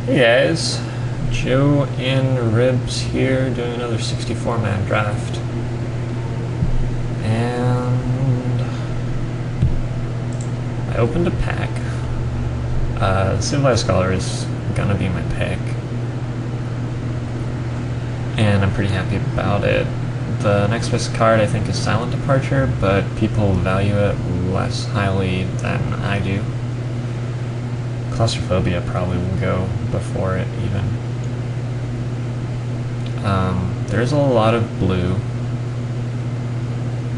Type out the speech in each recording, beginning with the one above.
Hey guys, Joe and Ribs here doing another 64-man draft. And I opened a pack. Civilized Scholar is gonna be my pick. And I'm pretty happy about it. The next best card I think is Silent Departure, but people value it less highly than I do. Claustrophobia probably will go before it even. There's a lot of blue.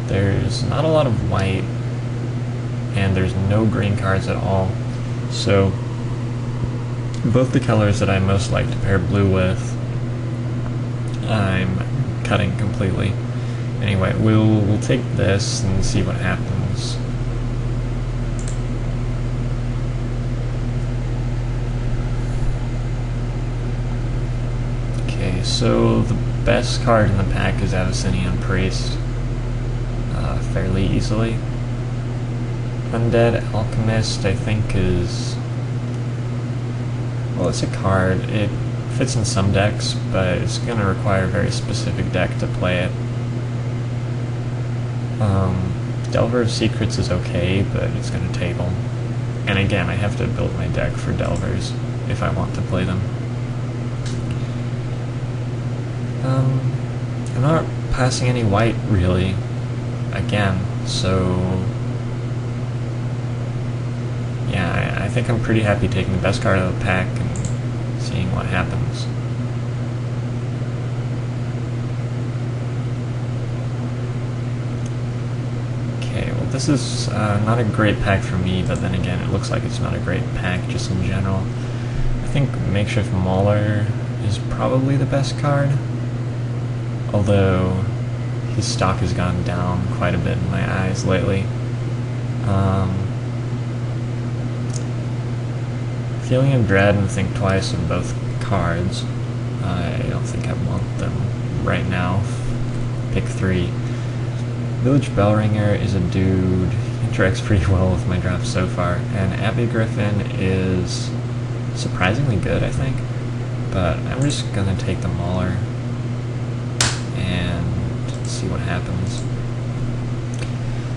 There's not a lot of white, and there's no green cards at all. So both the colors that I most like to pair blue with, I'm cutting completely. Anyway, we'll take this and see what happens. Okay, so the best card in the pack is Abyssinian Priest, fairly easily. Undead Alchemist, I think, is... well, it's a card. It fits in some decks, but it's going to require a very specific deck to play it. Delver of Secrets is okay, but it's going to table. And again, I have to build my deck for Delvers if I want to play them. I'm not passing any white, really, again, so... yeah, I think I'm pretty happy taking the best card of the pack and seeing what happens. Okay, well this is not a great pack for me, but then again, it looks like it's not a great pack just in general. I think Makeshift Mauler is probably the best card, although his stock has gone down quite a bit in my eyes lately. Feeling of Dread and Think Twice are both cards. I don't think I want them right now. Pick 3. Village Bellringer is a dude. He interacts pretty well with my draft so far. And Abbey Griffin is surprisingly good, I think. But I'm just gonna take the Mauler and see what happens.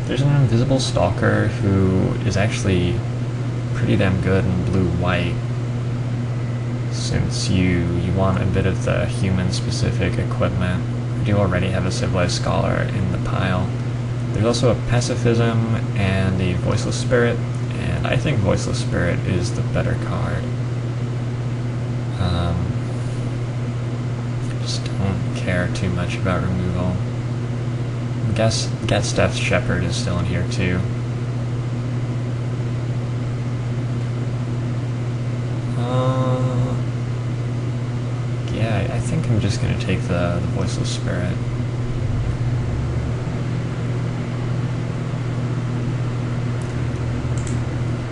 There's an Invisible Stalker who is actually pretty damn good in blue-white, since you want a bit of the human-specific equipment. I do already have a Civilized Scholar in the pile. There's also a Pacifism and a Voiceless Spirit, and I think Voiceless Spirit is the better card. I just don't care too much about removal. Getsteff's Shepherd is still in here too. Yeah, I think I'm just going to take the Voiceless Spirit.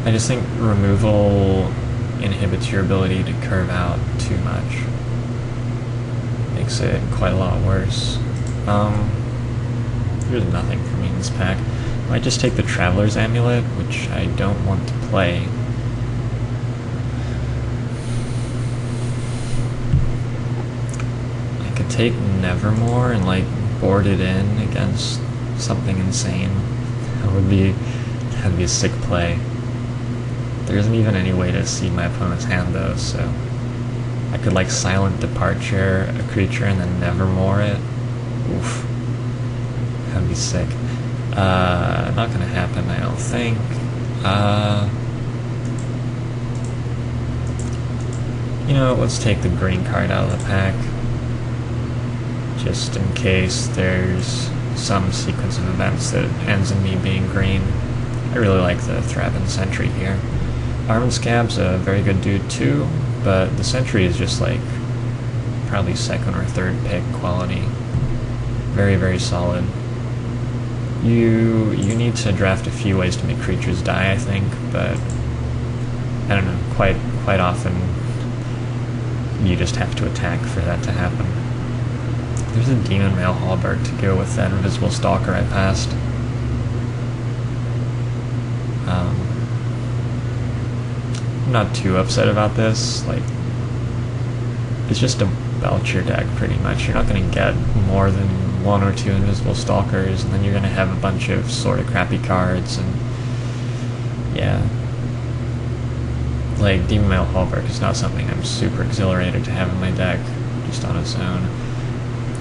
I just think removal inhibits your ability to curve out too much. Makes it quite a lot worse. There's nothing for me in this pack. I might just take the Traveler's Amulet, which I don't want to play. Take Nevermore and like board it in against something insane. That'd be a sick play. There isn't even any way to see my opponent's hand though, so I could like Silent Departure a creature and then Nevermore it. Oof. That'd be sick. Not gonna happen, I don't think. You know, let's take the green card out of the pack, just in case there's some sequence of events that ends in me being green. I really like the Thraben Sentry here. Armin Scab's a very good dude too, but the Sentry is just like probably second or third pick quality. Very, very solid. You need to draft a few ways to make creatures die, I think, but I don't know, quite often you just have to attack for that to happen. There's a Demon Mail Halberd to go with that Invisible Stalker I passed. I'm not too upset about this. Like, It's just a Belcher deck, pretty much. You're not going to get more than 1 or 2 Invisible Stalkers, and then you're going to have a bunch of sort of crappy cards, and yeah. Like, Demon Male Hallberg is not something I'm super exhilarated to have in my deck, just on its own.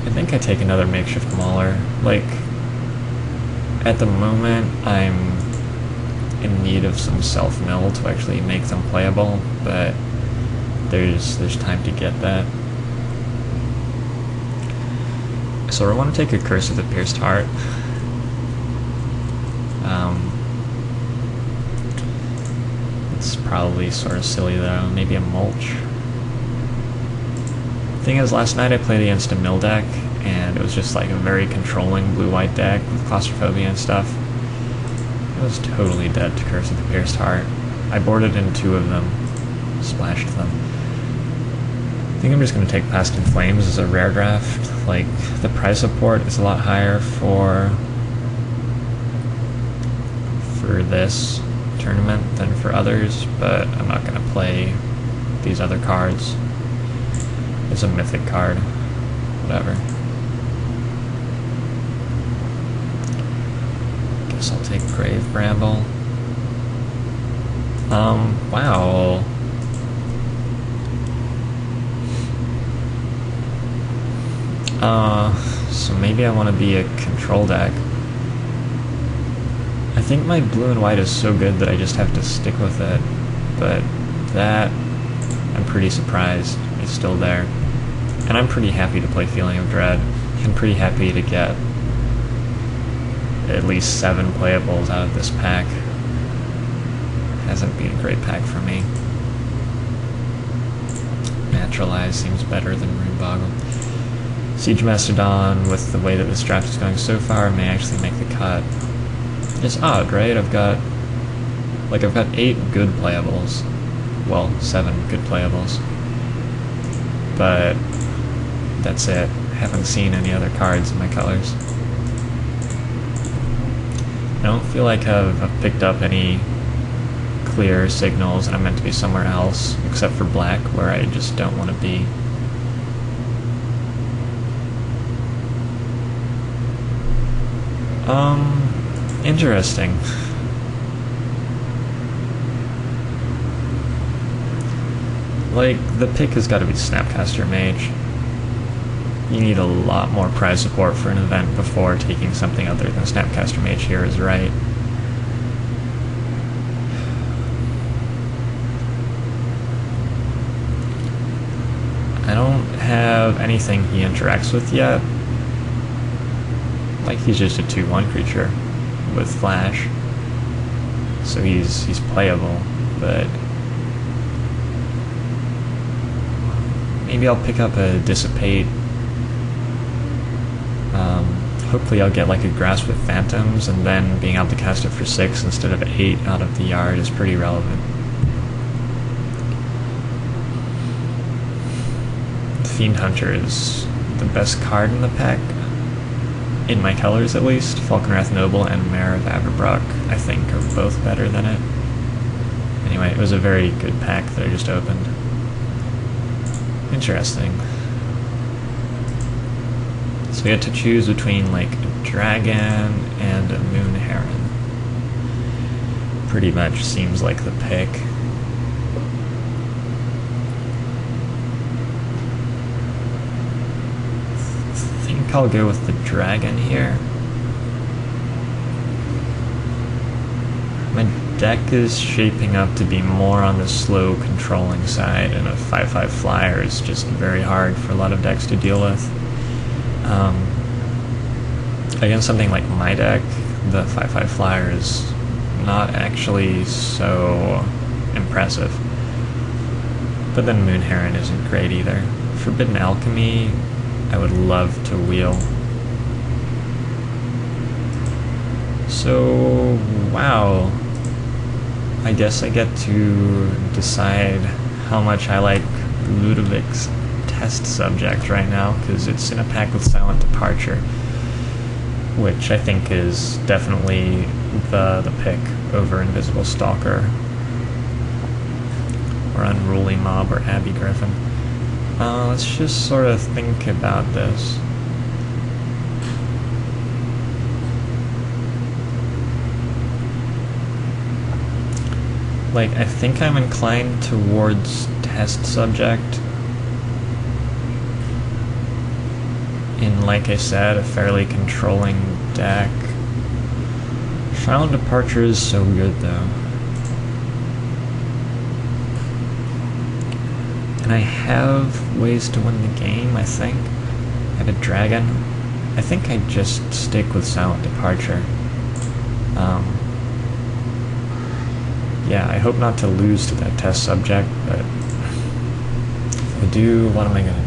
I think I take another Makeshift Mauler. Like, at the moment, I'm in need of some self-mill to actually make them playable, but there's time to get that. So I want to take a Curse of the Pierced Heart. It's probably sort of silly though, maybe a Mulch. Thing is, last night I played against a mill deck, and it was just like a very controlling blue-white deck with claustrophobia and stuff. It was totally dead to Curse of the Pierced Heart. I boarded in 2 of them, splashed them. I think I'm just going to take Past in Flames as a rare draft. Like, the prize support is a lot higher for this tournament than for others, but I'm not going to play these other cards. It's a mythic card. Whatever. Guess I'll take Grave Bramble. Wow. So maybe I want to be a control deck. I think my blue and white is so good that I just have to stick with it, but that, I'm pretty surprised it's still there. And I'm pretty happy to play Feeling of Dread. I'm pretty happy to get at least 7 playables out of this pack. Hasn't been a great pack for me. Naturalize seems better than Rune Boggle. Siege Mastodon, with the way that this draft is going so far, may actually make the cut. It's odd, right? I've got 8 good playables. Well, 7 good playables. But that's it. Haven't seen any other cards in my colors. I don't feel like I've picked up any clear signals and I'm meant to be somewhere else, except for black, where I just don't want to be. Interesting. Like, the pick has got to be Snapcaster Mage. You need a lot more prize support for an event before taking something other than Snapcaster Mage here is right. I don't have anything he interacts with yet. Like, he's just a 2/1 creature with Flash, so he's playable, but maybe I'll pick up a Dissipate. Hopefully I'll get like a Grasp with Phantoms, and then being able to cast it for 6 instead of 8 out of the yard is pretty relevant. Fiend Hunter is the best card in the pack. In my colors, at least. Falkenrath Noble and Mare of Averbrock, I think, are both better than it. Anyway, it was a very good pack that I just opened. Interesting. So we had to choose between, like, a dragon and a moon heron. Pretty much seems like the pick. I think I'll go with the dragon here. My deck is shaping up to be more on the slow controlling side, and a 5/5 flyer is just very hard for a lot of decks to deal with. Against something like my deck, the 5/5 flyer is not actually so impressive. But then Moon Heron isn't great either. Forbidden Alchemy, I would love to wheel. So, wow. I guess I get to decide how much I like Ludovic's test subject right now, because it's in a pack with Silent Departure, which I think is definitely the pick over Invisible Stalker or Unruly Mob or Abbey Griffin. Let's just sort of think about this. Like, I think I'm inclined towards test subject. In, like I said, a fairly controlling deck. Final Departure is so good, though. And I have ways to win the game, I think. I have a dragon. I think I'd just stick with Silent Departure. Yeah, I hope not to lose to that test subject, but if I do, what am I going to do?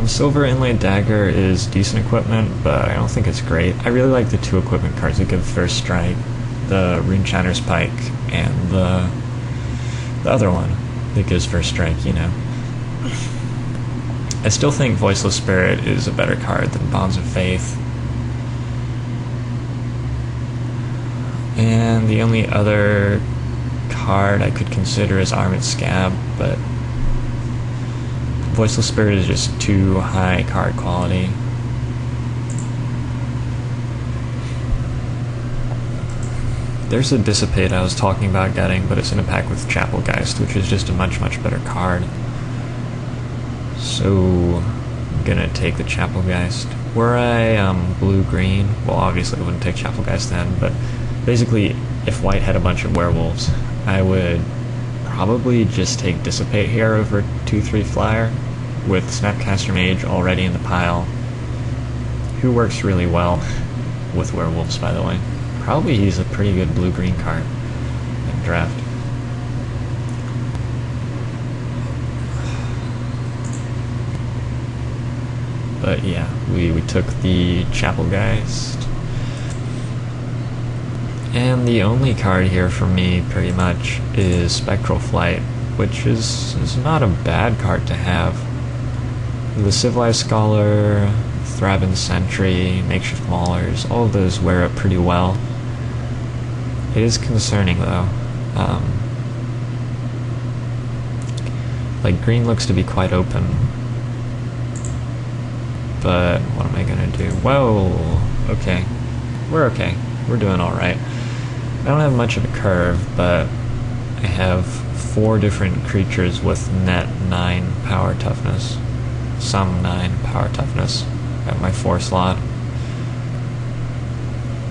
Silver Inlaid Dagger is decent equipment, but I don't think it's great. I really like the 2 equipment cards that give First Strike, the Runechatter's Pike, and the other one that gives First Strike, you know. I still think Voiceless Spirit is a better card than Bonds of Faith. And the only other card I could consider is Armored Scab, but Voiceless Spirit is just too high card quality. There's a Dissipate I was talking about getting, but it's in a pack with Chapelgeist, which is just a much, much better card. So, I'm gonna take the Chapelgeist. Were I blue-green, well, obviously I wouldn't take Chapelgeist then, but basically, if white had a bunch of werewolves, I would probably just take Dissipate here over 2/3 flyer, with Snapcaster Mage already in the pile, who works really well with werewolves, by the way. Probably he's a pretty good blue-green card in draft. But yeah, we took the Chapelgeist. And the only card here for me, pretty much, is Spectral Flight, which is not a bad card to have. The Civilized Scholar, Thraben Sentry, Makeshift Maulers, all of those wear up pretty well. It is concerning, though. Like, green looks to be quite open. But what am I gonna do? Whoa! Okay. We're okay. We're doing alright. I don't have much of a curve, but I have 4 different creatures with net 9 power toughness. Some 9 power toughness at my 4 slot.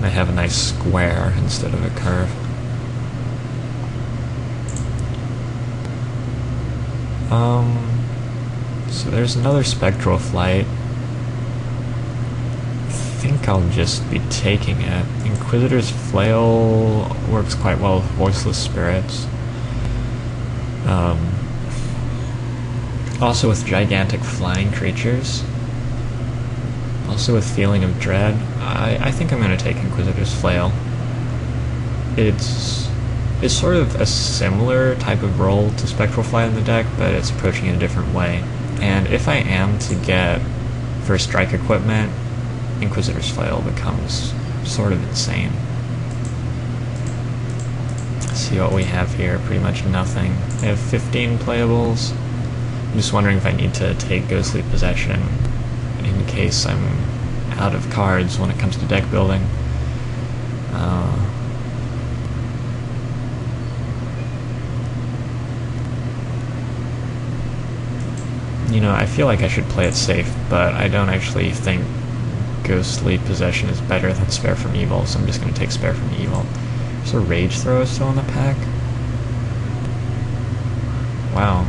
I have a nice square instead of a curve. So there's another Spectral Flight. I think I'll just be taking it. Inquisitor's Flail works quite well with Voiceless Spirits. Also with gigantic flying creatures. Also with Feeling of Dread. I think I'm going to take Inquisitor's Flail. It's sort of a similar type of role to Spectral Flight in the deck, but it's approaching it a different way. And if I am to get First Strike equipment, Inquisitor's Flail becomes sort of insane. Let's see what we have here. Pretty much nothing. I have 15 playables. I'm just wondering if I need to take Ghostly Possession in case I'm out of cards when it comes to deck building. You know, I feel like I should play it safe, but I don't actually think Ghostly Possession is better than Spare from Evil, so I'm just going to take Spare from Evil. There's a Rage Thrower still in the pack? Wow.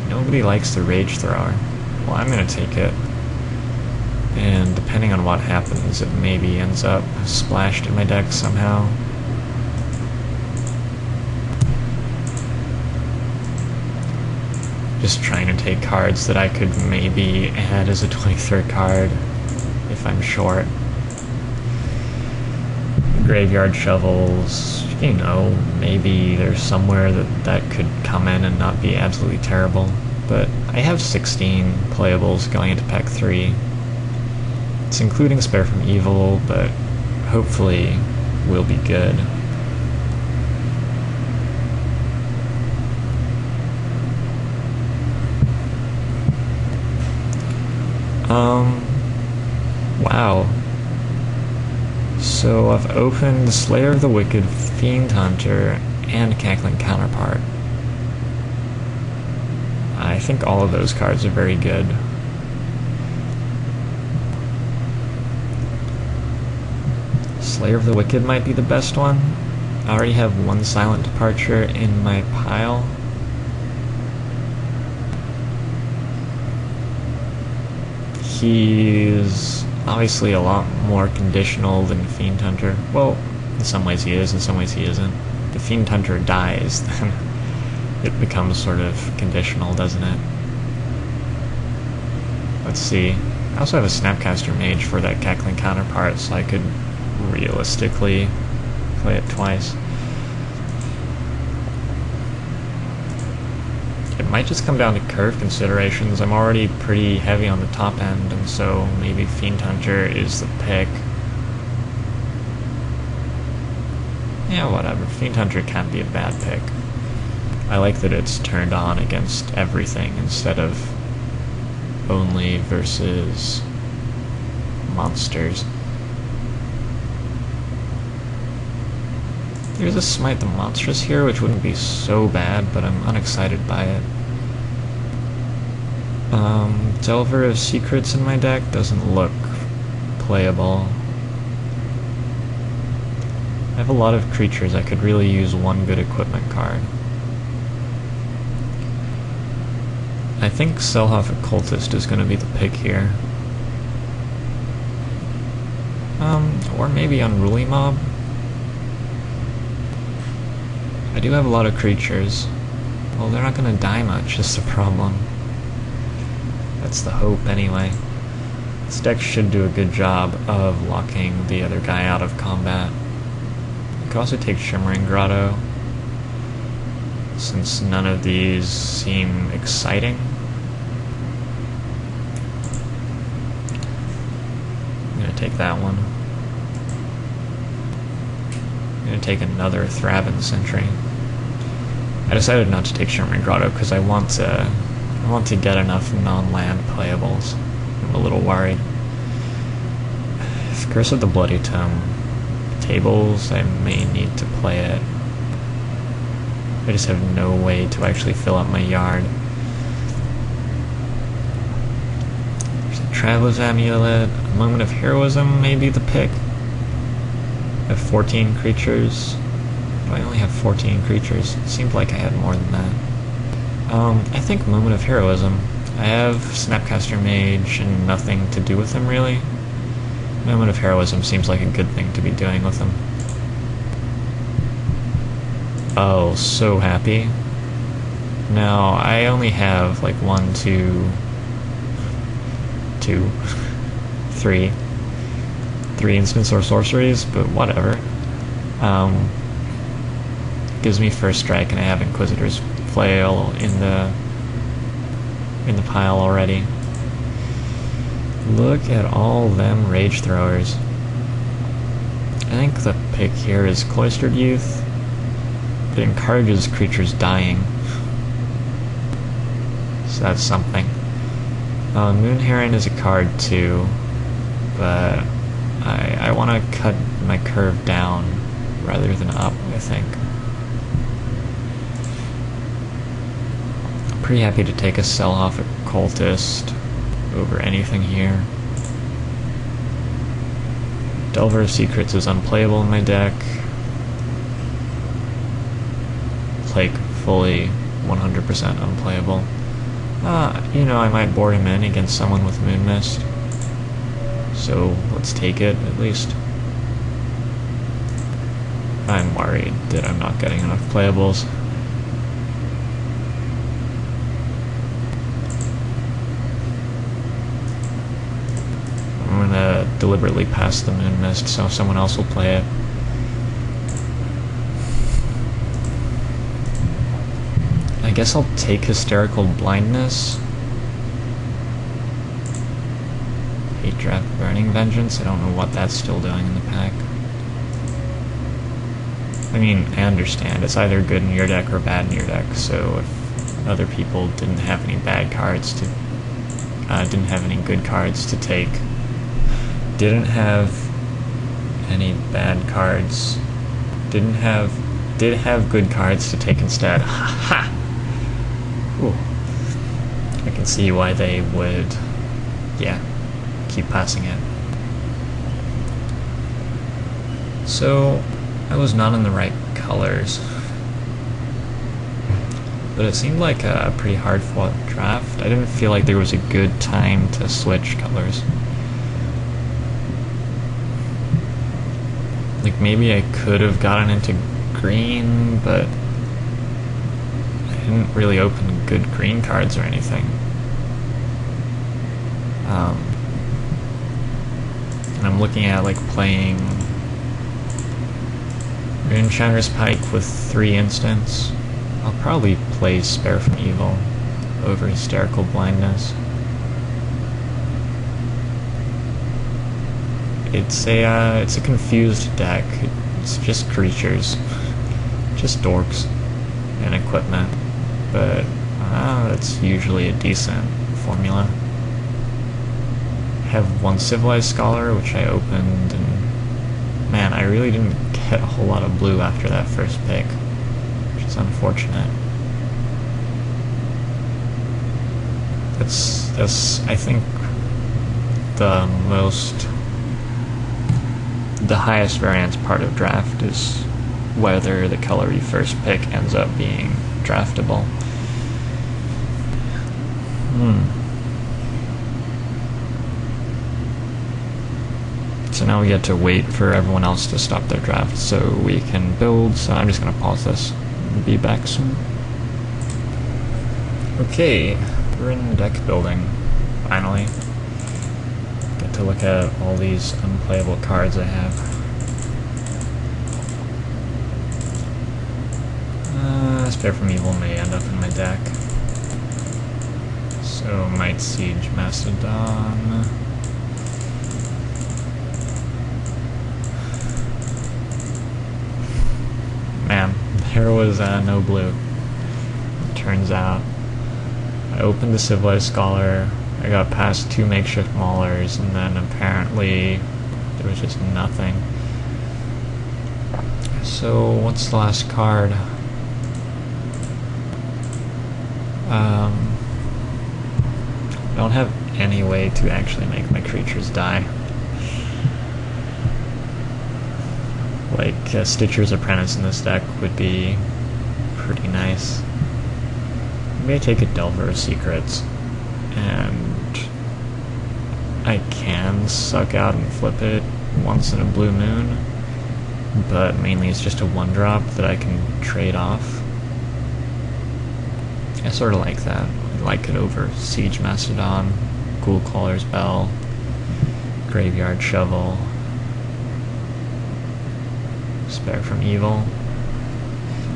Nobody likes the Rage Thrower. Well, I'm going to take it. And depending on what happens, it maybe ends up splashed in my deck somehow. Just trying to take cards that I could maybe add as a 23rd card if I'm short. Graveyard Shovels, you know, maybe there's somewhere that could come in and not be absolutely terrible. But I have 16 playables going into pack 3. It's including Spare from Evil, but hopefully will be good. Wow. So I've opened Slayer of the Wicked, Fiend Hunter, and Cackling Counterpart. I think all of those cards are very good. Slayer of the Wicked might be the best one. I already have one Silent Departure in my pile. He's obviously a lot more conditional than Fiend Hunter. Well, in some ways he is, in some ways he isn't. If Fiend Hunter dies, then it becomes sort of conditional, doesn't it? Let's see. I also have a Snapcaster Mage for that Cackling Counterpart, so I could realistically play it twice. It might just come down to curve considerations. I'm already pretty heavy on the top end, and so maybe Fiend Hunter is the pick. Yeah, whatever. Fiend Hunter can't be a bad pick. I like that it's turned on against everything instead of only versus monsters. There's a Smite the Monstrous here, which wouldn't be so bad, but I'm unexcited by it. Delver of Secrets in my deck doesn't look playable. I have a lot of creatures. I could really use one good equipment card. I think Selhoff Occultist is going to be the pick here. Or maybe Unruly Mob. I do have a lot of creatures. Well, they're not going to die much, is the problem. That's the hope, anyway. This deck should do a good job of locking the other guy out of combat. I could also take Shimmering Grotto, since none of these seem exciting. I'm going to take that one. I'm going to take another Thraben Sentry. I decided not to take Shimmering Grotto because I want to get enough non-land playables. I'm a little worried. If Curse of the Bloody Tome tables, I may need to play it. I just have no way to actually fill up my yard. There's a Traveler's Amulet. A Moment of Heroism may be the pick. I have 14 creatures. I only have 14 creatures. It seemed like I had more than that. I think Moment of Heroism. I have Snapcaster Mage and nothing to do with him, really. Moment of Heroism seems like a good thing to be doing with him. Oh, so happy. Now, I only have like 1, 2, 3 instants or sorceries, but whatever. Gives me first strike, and I have Inquisitor's Flail in the pile already. Look at all them Rage Throwers. I think the pick here is Cloistered Youth. It encourages creatures dying, so that's something. Moon Heron is a card too, but I want to cut my curve down rather than up, I think. I'm pretty happy to take a Selhoff Occultist over anything here. Delver of Secrets is unplayable in my deck. Like, fully 100% unplayable. I might board him in against someone with Moon Mist. So, let's take it, at least. I'm worried that I'm not getting enough playables. I'm gonna deliberately pass the Moon Mist so someone else will play it. I guess I'll take Hysterical Blindness. Hate Draft Burning Vengeance. I don't know what that's still doing in the pack. I mean, I understand. It's either good in your deck or bad in your deck, so if other people didn't have any bad cards to didn't have any good cards to take. Didn't have any bad cards. Did have good cards to take instead. Ha! Ooh. I can see why they would, yeah, keep passing it. So, I was not in the right colors. But it seemed like a pretty hard-fought draft. I didn't feel like there was a good time to switch colors. Like, maybe I could have gotten into green, but I didn't really open good green cards or anything. And I'm looking at, like, playing Runeshiner's Pike with 3 instants. I'll probably play Spare from Evil over Hysterical Blindness. It's a confused deck. It's just creatures, just dorks and equipment, but that's usually a decent formula. I have 1 Civilized Scholar, which I opened, and man, I really didn't get a whole lot of blue after that first pick. It's unfortunate. That's I think the highest variance part of draft is whether the color you first pick ends up being draftable. So now we get to wait for everyone else to stop their draft so we can build, so I'm just going to pause this. Be back soon. Okay, we're in deck building, finally. Get to look at all these unplayable cards I have. Spare from Evil may end up in my deck. So, Might Siege Mastodon. Man, there was no blue. Turns out, I opened the Civilized Scholar, I got past 2 makeshift maulers, and then apparently there was just nothing. So, what's the last card? I don't have any way to actually make my creatures die. Like, Stitcher's Apprentice in this deck would be pretty nice. Maybe I take a Delver of Secrets, and I can suck out and flip it once in a blue moon, but mainly it's just a 1-drop that I can trade off. I sort of like that. I like it over Siege Mastodon, Ghoulcaller's Bell, Graveyard Shovel, Spare from Evil.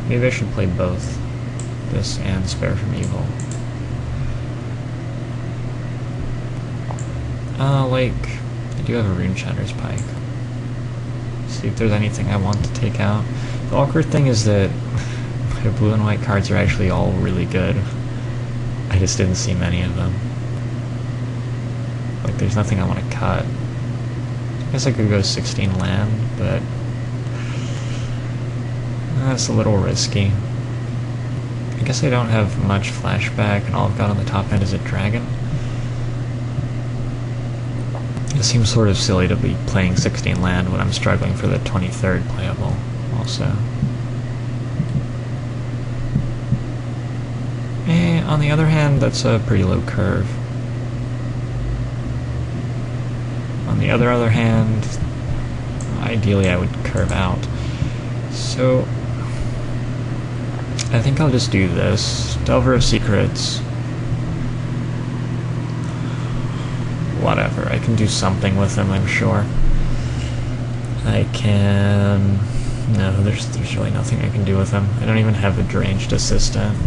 Maybe I should play both, this and Spare from Evil. I do have a Runeshiner's Pike. See if there's anything I want to take out. The awkward thing is that my blue and white cards are actually all really good. I just didn't see many of them. Like, there's nothing I want to cut. I guess I could go 16 land, but that's a little risky. I guess I don't have much flashback, and all I've got on the top end is a dragon. It seems sort of silly to be playing 16 land when I'm struggling for the 23rd playable, also. On the other hand, that's a pretty low curve. On the other hand, ideally I would curve out. So, I think I'll just do this. Delver of Secrets. Whatever, I can do something with them, I'm sure. I can... No, there's really nothing I can do with him. I don't even have a Deranged Assistant.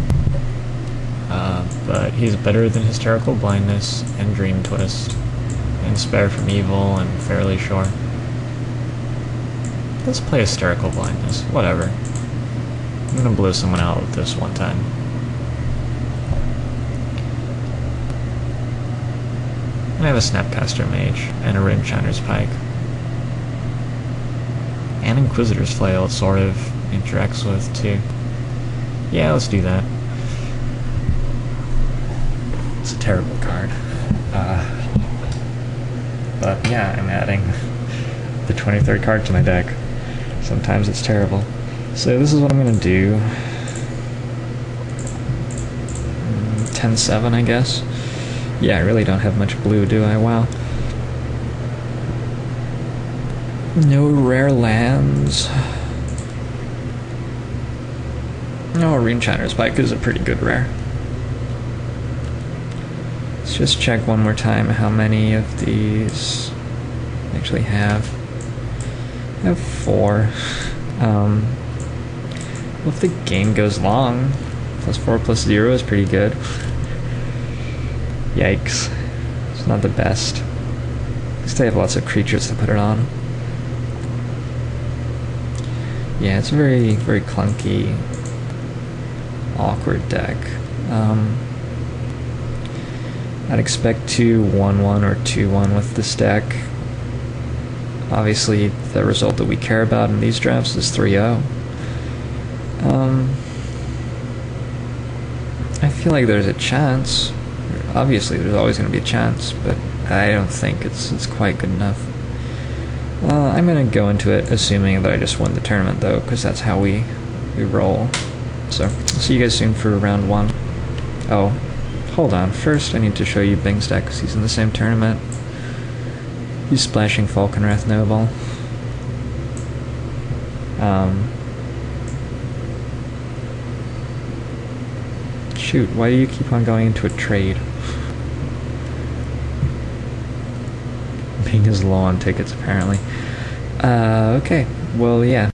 But he's better than Hysterical Blindness and Dream Twist, and Spare from Evil, and fairly sure. Let's play Hysterical Blindness, whatever. I'm gonna blow someone out with this one time. And I have a Snapcaster Mage and a Rimshiner's Pike. And Inquisitor's Flail it sort of interacts with too. Yeah, let's do that. It's a terrible card. But yeah, I'm adding the 23rd card to my deck. Sometimes it's terrible. So this is what I'm gonna do. 10-7, I guess. Yeah, I really don't have much blue, do I? Wow. No rare lands. No, Rimshiner's Pike is a pretty good rare. Let's just check one more time how many of these I actually have. I have 4. Well, if the game goes long, +4/+0 is pretty good. Yikes. It's not the best. At least I have lots of creatures to put it on. Yeah, it's a very, very clunky, awkward deck. I'd expect to 1-1 or 2-1 with this deck. Obviously, the result that we care about in these drafts is 3-0. I feel like there's a chance. Obviously, there's always going to be a chance, but I don't think it's quite good enough. I'm going to go into it assuming that I just won the tournament, though, because that's how we roll. So, I'll see you guys soon for round 1. Oh, hold on. First, I need to show you Bing's deck, because he's in the same tournament. He's splashing Falconwrath Noble. Shoot, why do you keep on going into a trade? Bing is low on tickets, apparently. Okay, well, yeah,